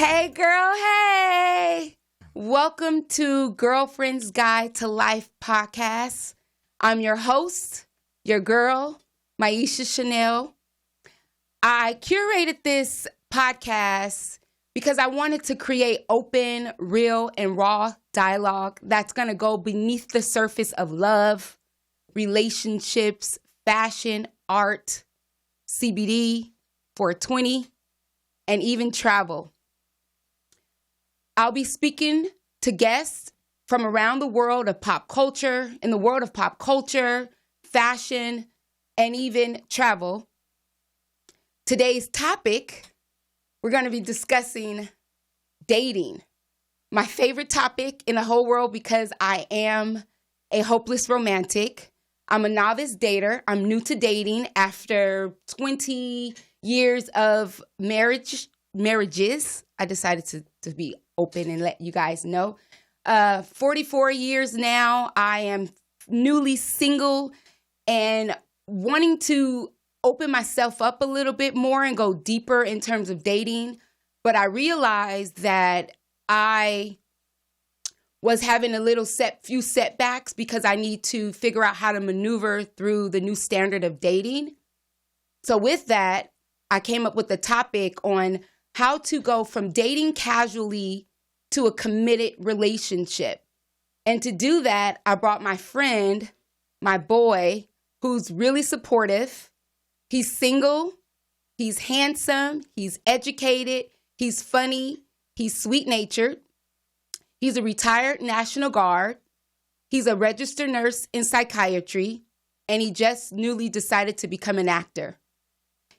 Hey, girl, hey. Welcome to Girlfriend's Guide to Life podcast. I'm your host, your girl, Meisha Shanell. I curated this podcast because I wanted to create open, real, and raw dialogue that's going to go beneath the surface of love, relationships, fashion, art, CBD, 420, and even travel. I'll be speaking to guests from around the world of pop culture, in the world of pop culture, fashion, and even travel. Today's topic, we're going to be discussing dating. My favorite topic in the whole world because I am a hopeless romantic. I'm a novice dater. I'm new to dating after 20 years of marriages. I decided to be open and let you guys know. 44 years now. I am newly single and wanting to open myself up a little bit more and go deeper in terms of dating. But I realized that I was having few setbacks because I need to figure out how to maneuver through the new standard of dating. So with that, I came up with a topic on how to go from dating casually to a committed relationship. And to do that, I brought my friend, my boy, who's really supportive. He's single, he's handsome, he's educated, he's funny, he's sweet-natured. He's a retired National Guard. He's a registered nurse in psychiatry, and he just newly decided to become an actor.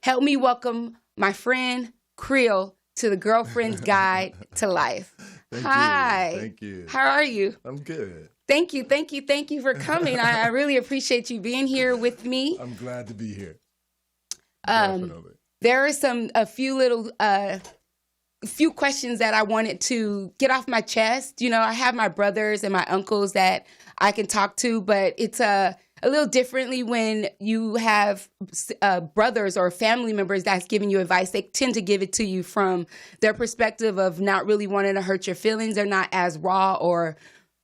Help me welcome my friend, Creel, to the Girlfriend's Guide to Life. Hi. Thank you. How are you? I'm good. Thank you for coming. I really appreciate you being here with me. I'm glad to be here. There are a few questions that I wanted to get off my chest. You know, I have my brothers and my uncles that I can talk to, but it's a little differently when you have brothers or family members that's giving you advice. They tend to give it to you from their perspective of not really wanting to hurt your feelings. They're not as raw or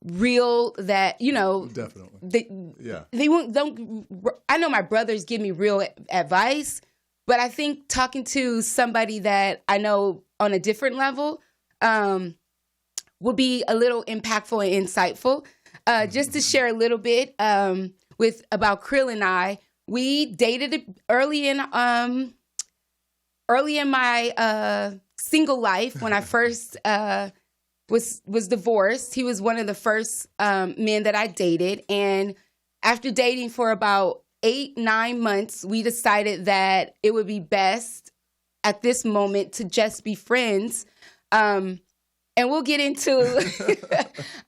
real that, you know. Definitely. They don't. I know my brothers give me real advice, but I think talking to somebody that I know on a different level will be a little impactful and insightful. Just to share a little bit about Creel and I, we dated early in my single life when I first was divorced. He was one of the first men that I dated, and after dating for about 8-9 months, we decided that it would be best at this moment to just be friends. And we'll get into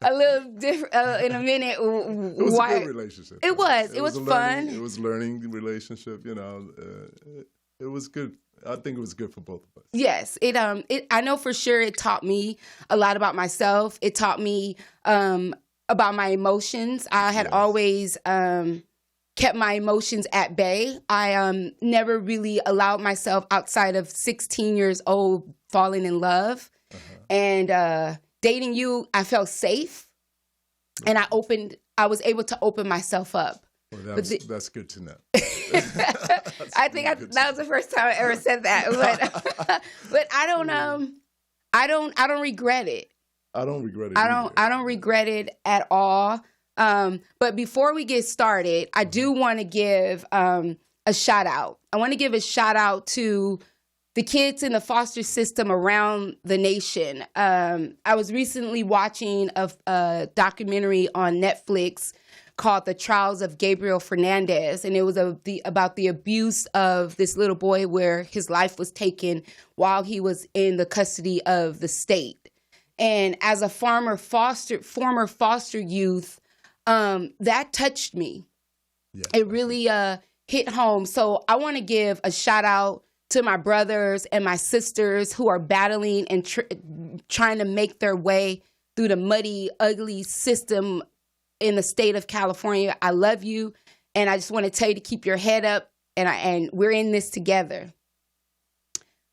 a little different in a minute. It was a good relationship. It was fun. It was learning relationship. You know, it was good. I think it was good for both of us. Yes, I know for sure it taught me a lot about myself. It taught me about my emotions. I had always kept my emotions at bay. I never really allowed myself outside of 16 years old falling in love. And dating you, I felt safe, and I was able to open myself up. Well, that's good to know. I think that was the first time I ever said that, but I don't regret it. I don't regret it. I don't regret it at all. But before we get started, I do want to give a shout out. I want to give a shout out to the kids in the foster system around the nation. I was recently watching a documentary on Netflix called The Trials of Gabriel Fernandez, and it was about the abuse of this little boy where his life was taken while he was in the custody of the state. And as a former foster youth, that touched me. Yeah, it really hit home. So I want to give a shout out to my brothers and my sisters who are battling and trying to make their way through the muddy, ugly system in the state of California. I love you, and I just want to tell you to keep your head up, and we're in this together.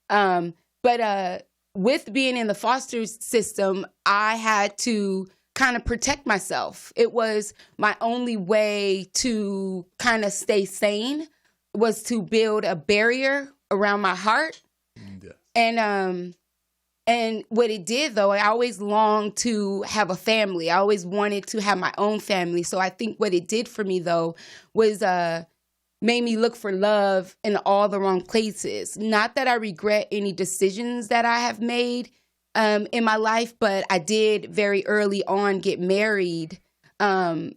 But with being in the foster system, I had to kind of protect myself. It was my only way to kind of stay sane, was to build a barrier around my heart. Yes. And what it did, though, I always longed to have a family. I always wanted to have my own family. So I think what it did for me, though, was made me look for love in all the wrong places. Not that I regret any decisions that I have made in my life, but I did very early on get married. The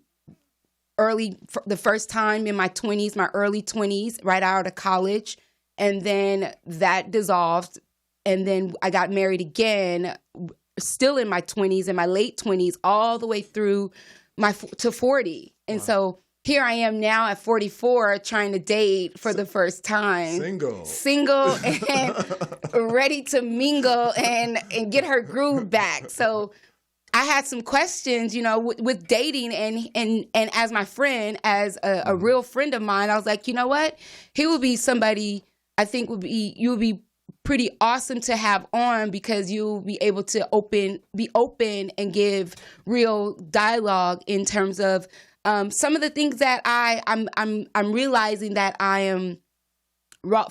first time in my 20s, my early 20s, right out of college. And then that dissolved. And then I got married again, still in my 20s, in my late 20s, all the way through to 40. And so here I am now at 44 trying to date for the first time. Single and ready to mingle and get her groove back. So I had some questions, with dating and as my friend, as a real friend of mine, I was like, you know what? He will be somebody I think you would be pretty awesome to have on, because you'll be able to be open and give real dialogue in terms of some of the things that I'm realizing that I am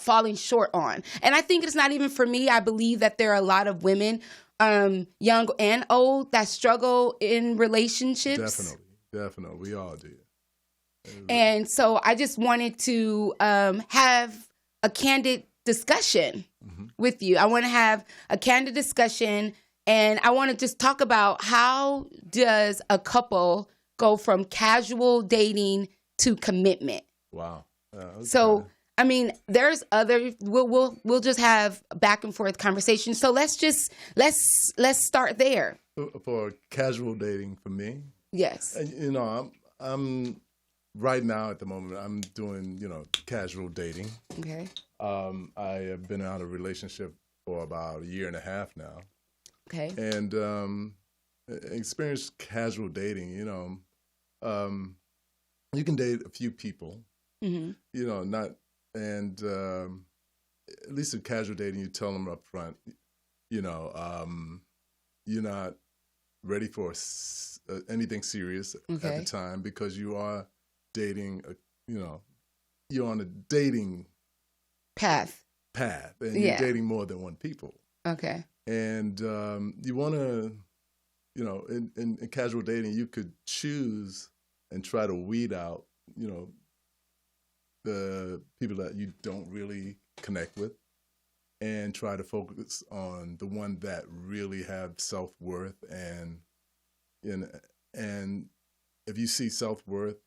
falling short on. And I think it's not even for me. I believe that there are a lot of women, young and old, that struggle in relationships. Definitely. We all do. And so I just wanted to have a candid discussion with you. I want to have a candid discussion, and I want to just talk about, how does a couple go from casual dating to commitment? Wow. Okay. So, I mean, there's other, we'll just have back and forth conversations. So let's start there. For casual dating for me? Yes. I'm right now at the moment, I'm doing, casual dating. Okay. I have been out of a relationship for about a year and a half now. Okay. And experienced casual dating, you can date a few people, not, and at least in casual dating, you tell them up front, you're not ready for anything serious at the time, because you are dating, you're on a dating path, and you're dating more than one people. Okay. And you want to, in casual dating, you could choose and try to weed out, the people that you don't really connect with, and try to focus on the one that really have self-worth. And if you see self-worth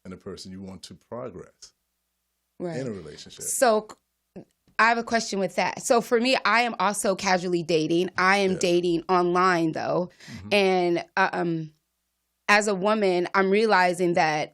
in a person, you want to progress in a relationship. So I have a question with that. So for me, I am also casually dating. I am dating online, though. And as a woman, I'm realizing that,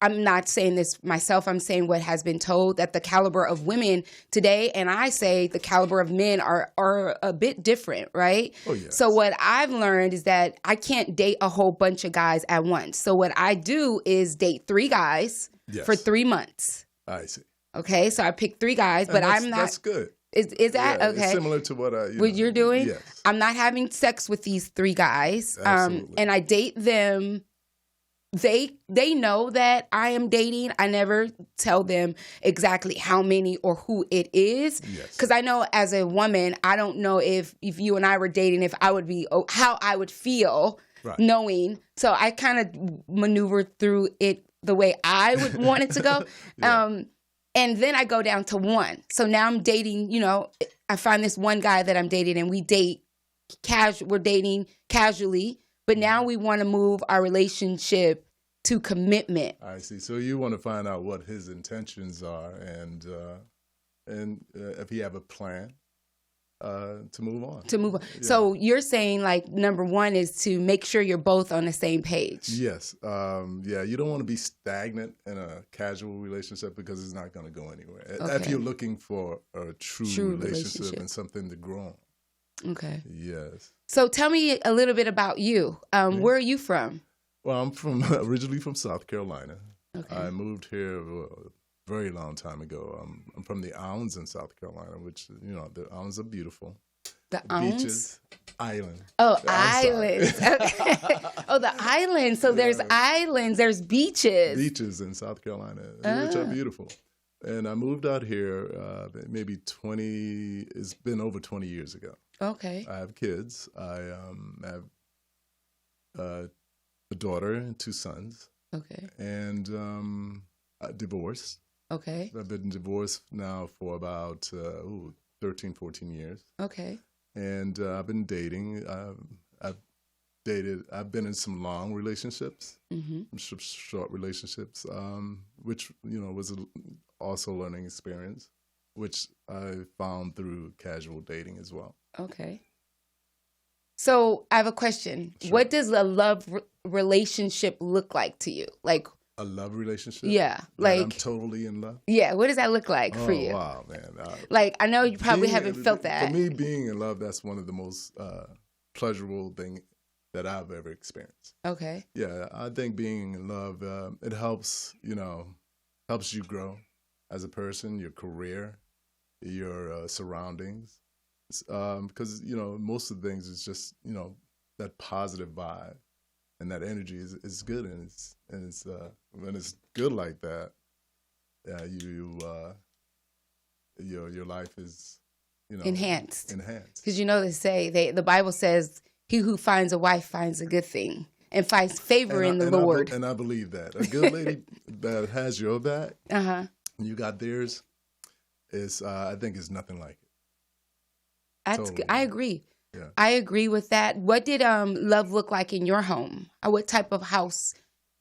I'm not saying this myself, I'm saying what has been told, that the caliber of women today, and I say the caliber of men, are a bit different, right? Oh, yes. So what I've learned is that I can't date a whole bunch of guys at once. So what I do is date 3 guys for 3 months. I see. Okay, so I pick 3 guys, but I'm not. That's good. Is that okay? It's similar to what you're doing? Yes. I'm not having sex with these 3 guys. Absolutely. And I date them. They know that I am dating. I never tell them exactly how many or who it is. Because I know, as a woman, I don't know if you and I were dating, if I would be, how I would feel knowing. So I kind of maneuvered through it the way I would want it to go. And then I go down to 1. So now I'm dating, I find this one guy that I'm dating, and we date we're dating casually, but now we want to move our relationship to commitment. I see. So you want to find out what his intentions are, and if he have a plan to move on. Yeah. So you're saying, like, number 1 is to make sure you're both on the same page. Yes. You don't want to be stagnant in a casual relationship, because it's not going to go anywhere. Okay. If you're looking for a true relationship and something to grow on. Okay. Yes. So tell me a little bit about you. Where are you from? Well, I'm originally from South Carolina. Okay. I moved here a very long time ago. I'm from the islands in South Carolina, which, the islands are beautiful. The beaches, island. Oh, islands. Okay. Oh, the islands. So there's islands, there's beaches. Beaches in South Carolina, which are beautiful. And I moved out here maybe it's been over 20 years ago. Okay. I have kids. I have a daughter and 2 sons. Okay. And divorced. Okay. I've been divorced now for about 13, 14 years. Okay. And I've been dating. I've been in some long relationships, short relationships, which, was also a learning experience, which I found through casual dating as well. Okay. So I have a question. Sure. What does a love relationship look like to you? Like a love relationship? Yeah. Like I'm totally in love? Yeah. What does that look like for you? Oh, wow, man. Like, I know you probably haven't felt that. For me, being in love, that's one of the most pleasurable things that I've ever experienced. Okay. Yeah, I think being in love, it helps, helps you grow as a person, your career, your surroundings. Because, most of the things is just, that positive vibe and that energy is good. And it's when it's good like that, your life is, enhanced. Because, they say, the Bible says, he who finds a wife finds a good thing and finds favor in the Lord. And I believe that. A good lady that has your back, and you got theirs, I think is nothing like it. That's totally. Good. I agree. Yeah. I agree with that. What did love look like in your home? What type of house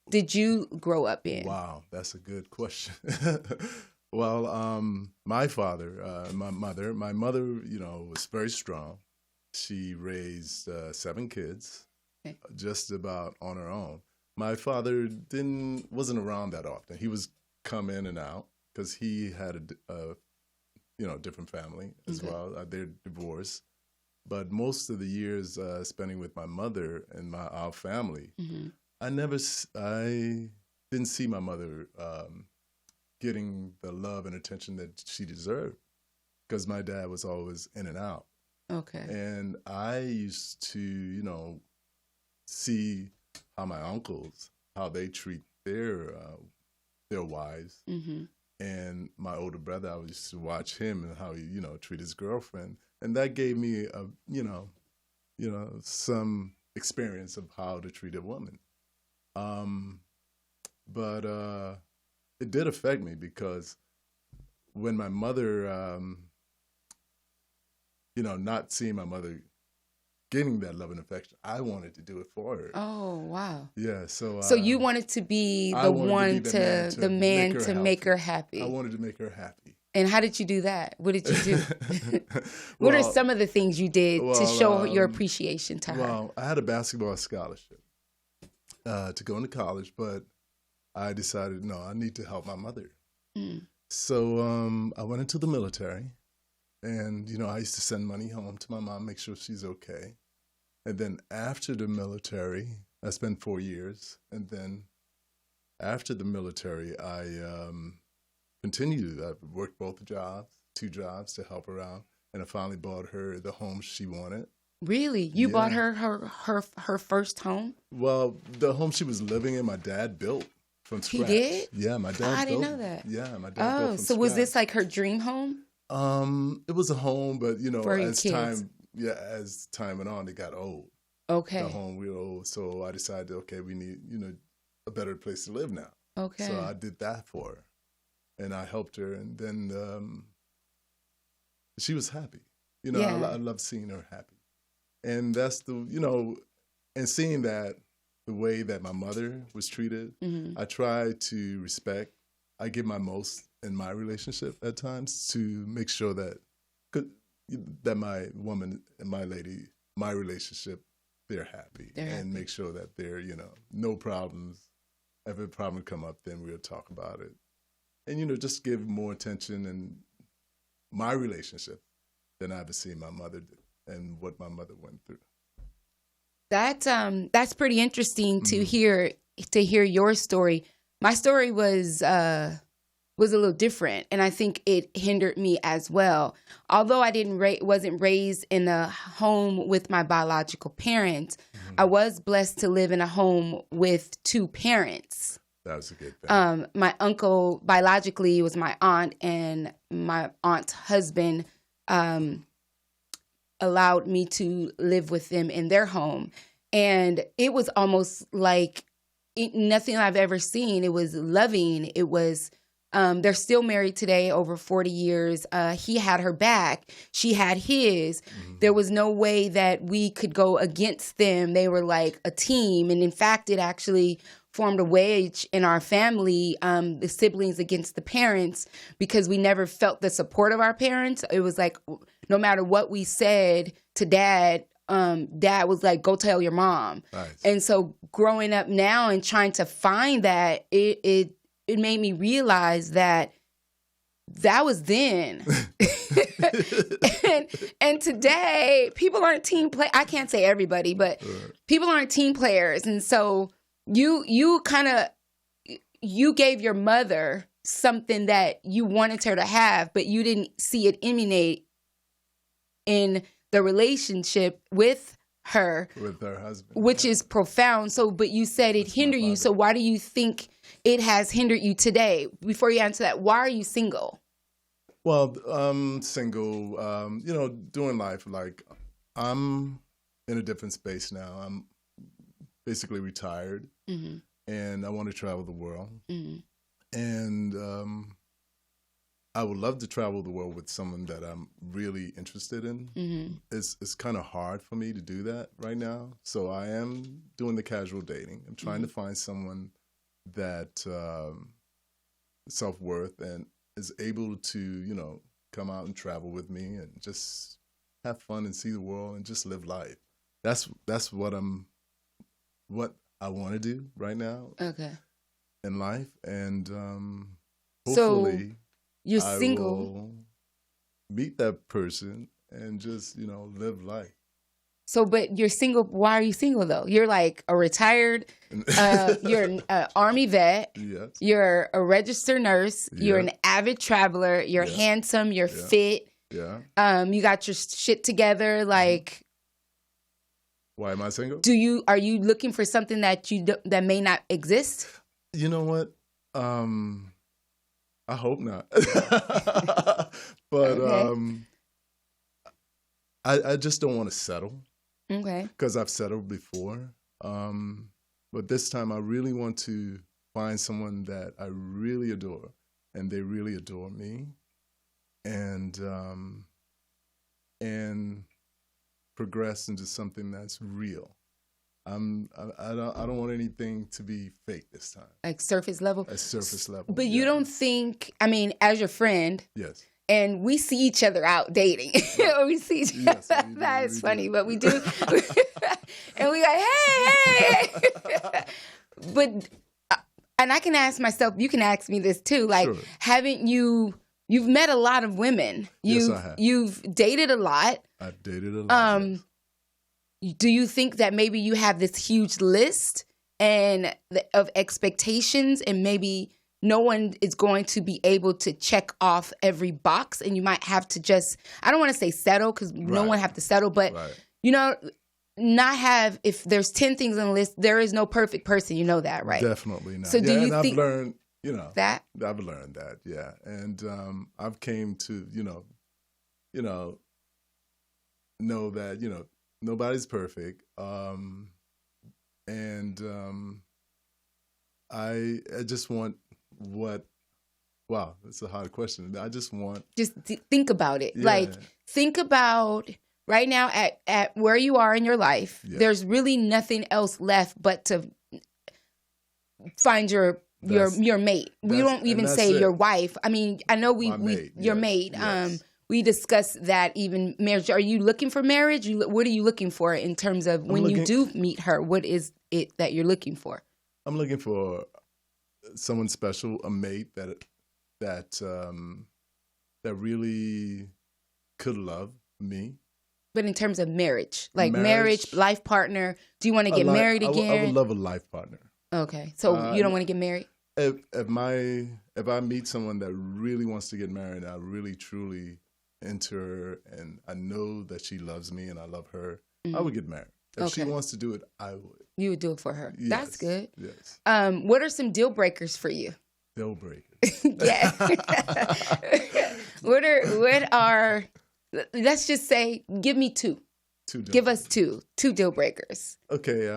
did you grow up in? Wow, that's a good question. Well, my mother, was very strong. She raised 7 kids, just about on her own. My father wasn't around that often. He was come in and out because he had a different family as well. They're divorced, but most of the years spending with my mother and our family, I didn't see my mother getting the love and attention that she deserved because my dad was always in and out. Okay. And I used to, see how my uncles, how they treat their wives. And my older brother, I used to watch him and how he, treat his girlfriend. And that gave me some experience of how to treat a woman. But it did affect me because when my mother, not seeing my mother getting that love and affection, I wanted to do it for her. Oh, wow. Yeah, so you wanted to be the man to make her happy. I wanted to make her happy. And how did you do that? What did you do? What are some of the things you did to show your appreciation to her? Well, I had a basketball scholarship to go into college, but I decided, no, I need to help my mother. So I went into the military. And, I used to send money home to my mom, make sure she's okay. And then after the military, I spent 4 years. And then after the military, I continued. I worked both jobs, 2 jobs to help her out. And I finally bought her the home she wanted. Really? You bought her first home? Well, the home she was living in, my dad built from scratch. He did? Yeah, my dad built. I didn't know that. Yeah, my dad built from so scratch. Was this like her dream home? It was a home, but as kids. time went on, it got old. Okay. The home we were old, so I decided, okay, we need a better place to live now. Okay. So I did that for her, and I helped her, and then she was happy. I love seeing her happy, and that's and seeing that the way that my mother was treated, I try to respect. I give my most in my relationship at times to make sure that my woman and my lady, my relationship, they're happy. And make sure that they're, no problems. If a problem come up, then we'll talk about it. And, just give more attention in my relationship than I ever seen my mother do and what my mother went through. That's pretty interesting to hear your story. My story was was a little different, and I think it hindered me as well. Although I wasn't raised in a home with my biological parents, I was blessed to live in a home with two parents. That was a good thing. My uncle biologically was my aunt, and my aunt's husband allowed me to live with them in their home. And it was almost like nothing I've ever seen. It was loving. It was, they're still married today, over 40 years. He had her back. She had his. There was no way that we could go against them. They were like a team. And in fact, it actually formed a wedge in our family, the siblings against the parents, because we never felt the support of our parents. It was like, no matter what we said to Dad, Dad was like, go tell your mom. Nice. And so growing up now and trying to find that, it made me realize that was then. and today, people aren't team play. I can't say everybody, but people aren't team players. And so you gave your mother something that you wanted her to have, but you didn't see it emanate in the relationship with her husband, which is profound. So, but you said it hindered you. So why do you think it has hindered you today? Before you answer that, why are you single? Well, single, doing life. Like, I'm in a different space now. I'm basically retired, and I want to travel the world. And I would love to travel the world with someone that I'm really interested in. It's kind of hard for me to do that right now. So I am doing the casual dating. I'm trying to find someone that self-worth and is able to, come out and travel with me and just have fun and see the world and just live life. That's what I want to do right now. Okay. In life, and hopefully. So, you're single. I will meet that person and just, live life. So, but you're single. Why are you single, though? You're like a retired, you're an Army vet. Yes. You're a registered nurse. Yes. You're an avid traveler. You're handsome. You're fit. Yeah. You got your shit together. Like, why am I single? Are you looking for something that that may not exist? You know what? I hope not. But okay. I just don't want to settle. Okay. Because I've settled before. But this time I really want to find someone that I really adore, and they really adore me, and progress into something that's real. I don't want anything to be fake this time. Like surface level? At surface level. But you don't think, as your friend. Yes. And we see each other out dating. We see each other. Yes, that is funny, but we do. And we like, hey. But, and I can ask myself, you can ask me this too. Like, sure. You've met a lot of women. Yes, I have. You've dated a lot. I've dated a lot. Yes. Do you think that maybe you have this huge list of expectations, and maybe no one is going to be able to check off every box, and you might have to just, I don't want to say settle, because no one have to settle, but, not have, if there's 10 things on the list, there is no perfect person. You know that, right? Definitely not. So do you think I've learned, that? I've learned that, yeah. And I've came to, know that, nobody's perfect. I just want wow, that's a hard question. I just want... Just think about it. Yeah. Like, think about right now at where you are in your life. Yeah. There's really nothing else left but to find your mate. We don't even say your wife. I know your mate. Yes. We discussed that even marriage. Are you looking for marriage? What are you looking for in terms of when you do meet her? What is it that you're looking for? I'm looking for someone special, a mate that really could love me. But in terms of marriage, like marriage, life partner, do you want to get married again? I would love a life partner. Okay, so you don't want to get married? if I meet someone that really wants to get married, I really truly into her, and I know that she loves me and I love her, I would get married. If she wants to do it, I would. You would do it for her. Yes, That's good. Yes. What are some deal breakers for you? Deal breakers. Yeah. What are? Let's just say, give me two. Give us two deal breakers. Okay.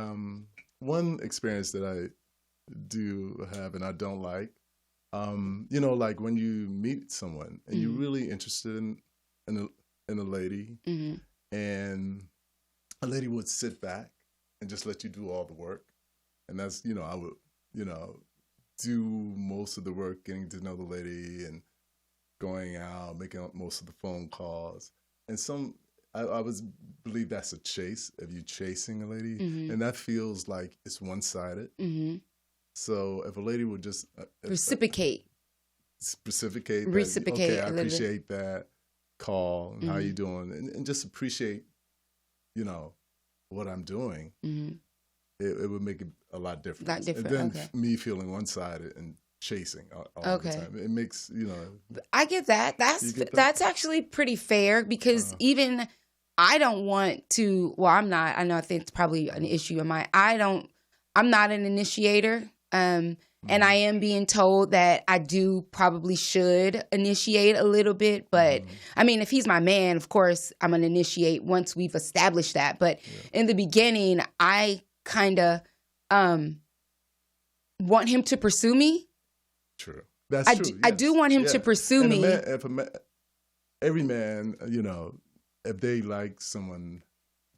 One experience that I do have and I don't like, like when you meet someone and you're really interested in a lady, and a lady would sit back and just let you do all the work, and that's I would do most of the work, getting to know the lady and going out, making up most of the phone calls, and I would believe that's a chase, if you're chasing a lady, and that feels like it's one-sided. So if a lady would just reciprocate, okay, I appreciate that call and how you doing, and just appreciate, what I'm doing, it would make it a lot different. And then me feeling one-sided and chasing all the time, it makes I get that. That's actually pretty fair, because even I don't want to. Well, I'm not. I know. I think it's probably an issue of mine. I'm not an initiator. And I am being told that I probably should initiate a little bit. But I mean, if he's my man, of course, I'm going to initiate once we've established that. But in the beginning, I kind of want him to pursue me. True. That's true. Yes. I do want him to pursue me. Every man, if they like someone,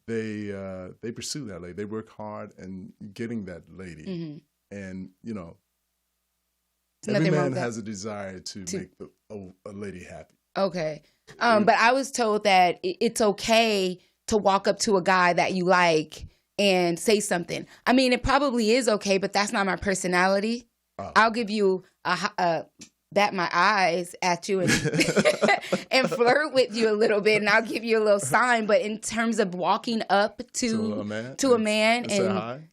they pursue that lady. They work hard in getting that lady. And, every man has a desire to make a lady happy. Okay. But I was told that it's okay to walk up to a guy that you like and say something. I mean, it probably is okay, but that's not my personality. I'll give you bat my eyes at you and and flirt with you a little bit, and I'll give you a little sign. But in terms of walking up to a man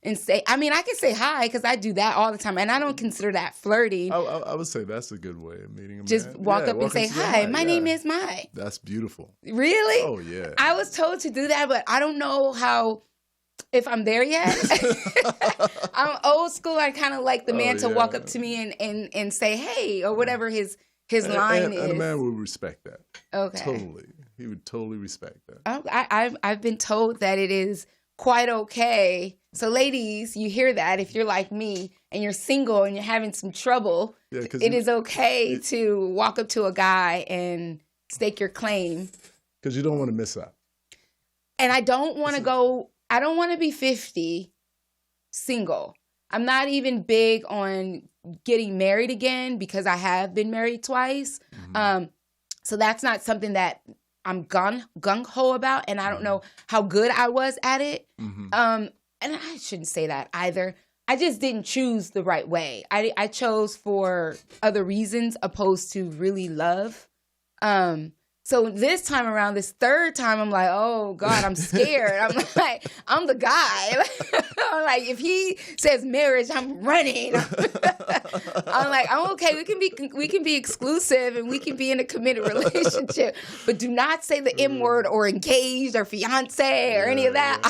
and say, I mean, I can say hi, because I do that all the time, and I don't consider that flirting. I would say that's a good way of meeting a man. Just walk up and say, hi, my name is Mai. That's beautiful. Really? Oh, yeah. I was told to do that, but I don't know if I'm there yet. I'm old school. I kind of like the man to walk up to me and say, hey, or whatever his line is. And a man would respect that. Okay. Totally. He would totally respect that. I've been told that it is quite okay. So ladies, you hear that. If you're like me and you're single and you're having some trouble, it is okay to walk up to a guy and stake your claim. Because you don't want to miss out. And I don't want to be 50 single. I'm not even big on getting married again, because I have been married twice. So that's not something that I'm gung-ho about, and I don't know how good I was at it. And I shouldn't say that either. I just didn't choose the right way. I chose for other reasons opposed to really love. So this time around, this third time, I'm like, oh, God, I'm scared. I'm like, I'm the guy. I'm like, if he says marriage, I'm running. I'm like, I'm okay. We can be exclusive and we can be in a committed relationship, but do not say the M word or engaged or fiance or any of that.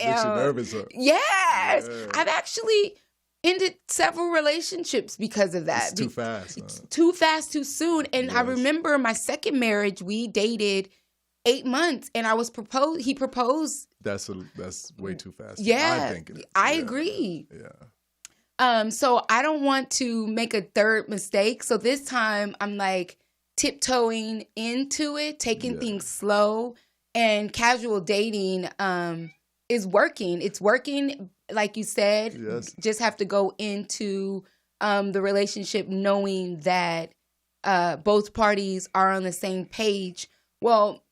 Makes you nervous, huh? Yes. Yeah. I've actually ended several relationships because of that. It's too fast. It's too fast, too soon. And I remember my second marriage, we dated 8 months, and he proposed. That's way too fast. Yeah. I think it is. I agree. Yeah. So I don't want to make a third mistake. So this time I'm like tiptoeing into it, taking things slow, and casual dating is working. It's working. Like you said, just have to go into the relationship knowing that both parties are on the same page. Well,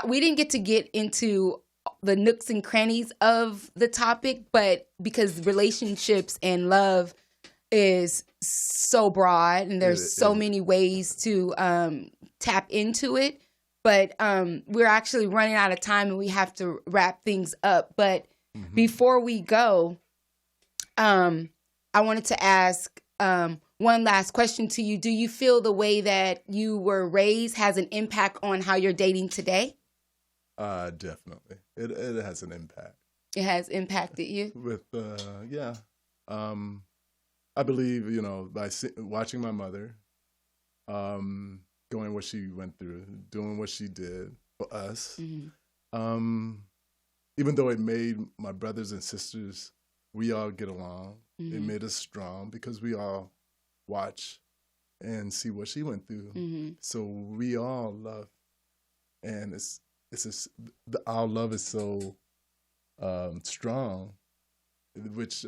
we didn't get into the nooks and crannies of the topic, but because relationships and love is so broad and there's so many ways to tap into it. But we're actually running out of time and we have to wrap things up. But before we go, I wanted to ask one last question to you. Do you feel the way that you were raised has an impact on how you're dating today? Definitely. It has an impact. It has impacted you? With, yeah. I believe, by watching my mother, going what she went through, doing what she did for us, even though it made my brothers and sisters, we all get along. It made us strong because we all watch and see what she went through. So we all love, and our love is so strong, which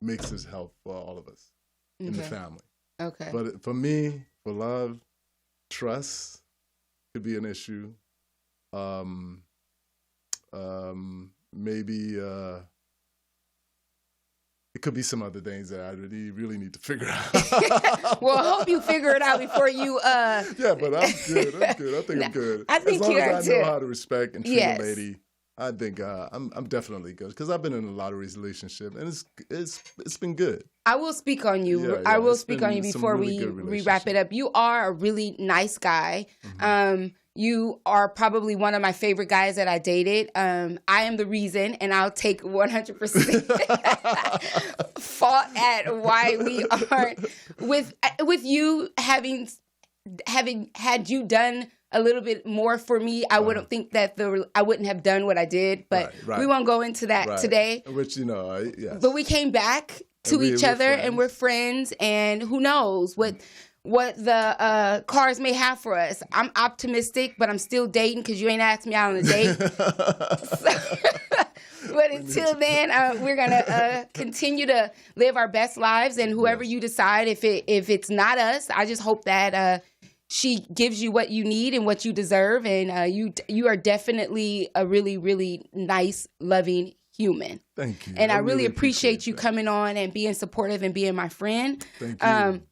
makes us help for all of us in the family. Okay. But for me, for love, trust could be an issue. Maybe it could be some other things that I really need to figure out. Well, I hope you figure it out before you. Yeah, but I'm good. I think I'm good. I think as long you as are I know too. how to respect and treat a lady, I think I'm definitely good because I've been in a lot of relationships and it's been good. I will speak on you. I will speak on you before we wrap it up. You are a really nice guy. You are probably one of my favorite guys that I dated. I am the reason, and I'll take 100% fault at why we aren't with you having had you done a little bit more for me. I wouldn't think that I wouldn't have done what I did, but we won't go into that today. Which yes. But we came back to each other, and we're friends, and who knows what the cards may have for us. I'm optimistic, but I'm still dating because you ain't asked me out on a date. But until then, we're going to continue to live our best lives. And whoever you decide, if it's not us, I just hope that she gives you what you need and what you deserve. And you are definitely a really, really nice, loving human. Thank you. And I really appreciate you coming on and being supportive and being my friend. Thank you.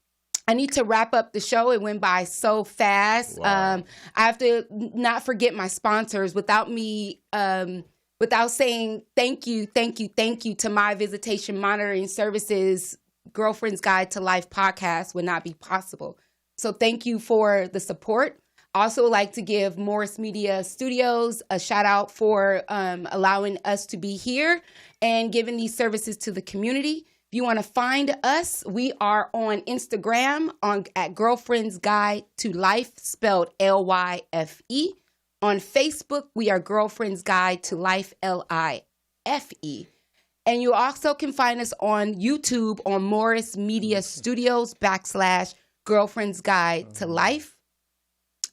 I need to wrap up the show. It went by so fast. Wow. I have to not forget my sponsors. Without saying thank you to My Visitation Monitoring Services, Girlfriend's Guide to Life podcast would not be possible. So thank you for the support. I also like to give Morris Media Studios a shout out for allowing us to be here and giving these services to the community. If you want to find us, we are on Instagram at Girlfriend's Guide to Life, spelled LYFE. On Facebook, we are Girlfriend's Guide to Life, LIFE. And you also can find us on YouTube on Morris Media Studios / Girlfriend's Guide to Life.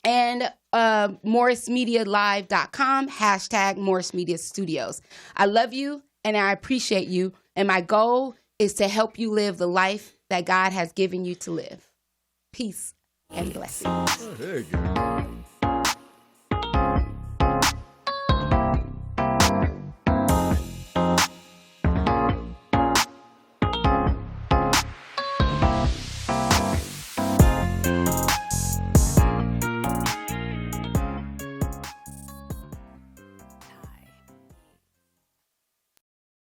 And MorrisMediaLive.com, # Morris Media Studios. I love you and I appreciate you. And my goal is to help you live the life that God has given you to live. Peace and blessings. Oh, there you go.